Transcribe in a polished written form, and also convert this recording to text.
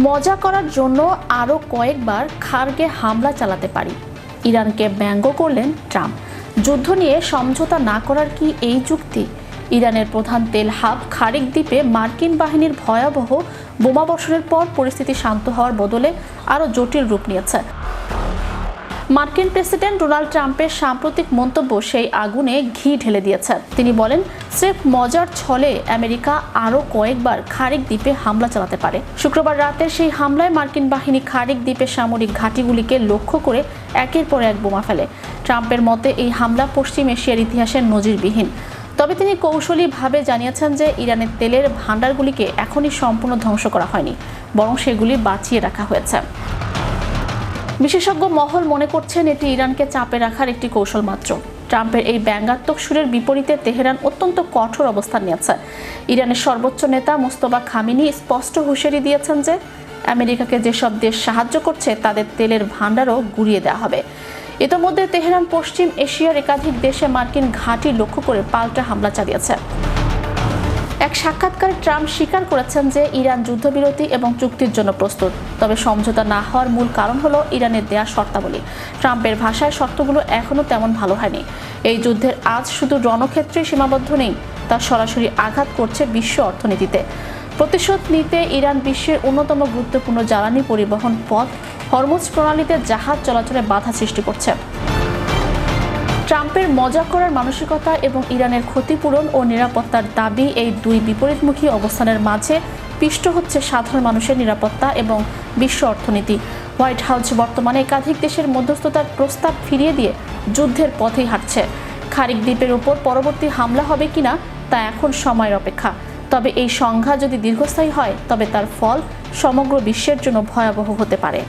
মজা করার জন্য আরও কয়েকবার খার্গে হামলা চালাতে পারি, ইরানকে ব্যঙ্গ করলেন ট্রাম্প। যুদ্ধ নিয়ে সমঝোতা না করার কি এই যুক্তি? ইরানের প্রধান তেল হাব খারিক দ্বীপে মার্কিন বাহিনীর ভয়াবহ বোমাবর্ষণের পর পরিস্থিতি শান্ত হওয়ার বদলে আরও জটিল রূপ নিয়েছে। মার্কিন প্রেসিডেন্ট ডোনাল্ড ট্রাম্পের সাম্প্রতিক মন্তব্য সেই আগুনে ঘি ঢেলে দিয়েছে। তিনি বলেন, স্রেফ মজার ছলে আমেরিকা আরও কয়েকবার খারিক দ্বীপে হামলা চালাতে পারে। শুক্রবার রাতের সেই হামলায় মার্কিন বাহিনী খারিক দ্বীপের সামরিক ঘাঁটিগুলিকে লক্ষ্য করে একের পর এক বোমা ফেলে। ট্রাম্পের মতে এই হামলা পশ্চিম এশিয়ার ইতিহাসের নজিরবিহীন। তবে তিনি কৌশলীভাবে জানিয়েছেন যে ইরানের তেলের ভান্ডারগুলিকে এখনই সম্পূর্ণ ধ্বংস করা হয়নি, বরং সেগুলি বাঁচিয়ে রাখা হয়েছে। বিশেষজ্ঞ মহল মনে করছেন এটি ইরানকে চাপে রাখার একটি কৌশল মাত্র। ট্রাম্পের এই ব্যঙ্গাত্মক সুরের বিপরীতে তেহরান অত্যন্ত কঠোর অবস্থান নিয়েছে। ইরানের সর্বোচ্চ নেতা মোস্তফা খামেনি স্পষ্ট হুঁশিয়ারি দিয়েছেন যে আমেরিকাকে যেসব দেশ সাহায্য করছে তাদের তেলের ভান্ডারও গুঁড়িয়ে দেওয়া হবে। ইতোমধ্যে তেহরান পশ্চিম এশিয়ার একাধিক দেশে মার্কিন ঘাঁটি লক্ষ্য করে পাল্টা হামলা চালিয়েছে। এক সাক্ষাৎকারে ট্রাম্প স্বীকার করেছেন যে ইরান যুদ্ধবিরতি এবং চুক্তির জন্য প্রস্তুত, তবে সমঝোতা না হওয়ার মূল কারণ হলো ইরানের দেয়া শর্তাবলী। ট্রাম্পের ভাষায় শর্তগুলো এখনও তেমন ভালো হয়নি। এই যুদ্ধের আজ শুধু রণক্ষেত্রে সীমাবদ্ধ নেই, তা সরাসরি আঘাত করছে বিশ্ব অর্থনীতিতে। প্রতিশোধ নিতে ইরান বিশ্বের অন্যতম গুরুত্বপূর্ণ জ্বালানি পরিবহন পথ হরমুজ প্রণালীতে জাহাজ চলাচলে বাধা সৃষ্টি করছে। ট্রাম্পের মজা করার মানসিকতা এবং ইরানের ক্ষতিপূরণ ও নিরাপত্তার দাবি, এই দুই বিপরীতমুখী অবস্থানের মাঝে পিষ্ট হচ্ছে সাধারণ মানুষের নিরাপত্তা এবং বিশ্ব অর্থনীতি। হোয়াইট হাউস বর্তমানে একাধিক দেশের মধ্যস্থতার প্রস্তাব ফিরিয়ে দিয়ে যুদ্ধের পথেই হাঁটছে। খারিক দ্বীপের উপর পরবর্তী হামলা হবে কিনা তা এখন সময়ের অপেক্ষা। তবে এই সংঘাত যদি দীর্ঘস্থায়ী হয় তবে তার ফল সমগ্র বিশ্বের জন্য ভয়াবহ হতে পারে।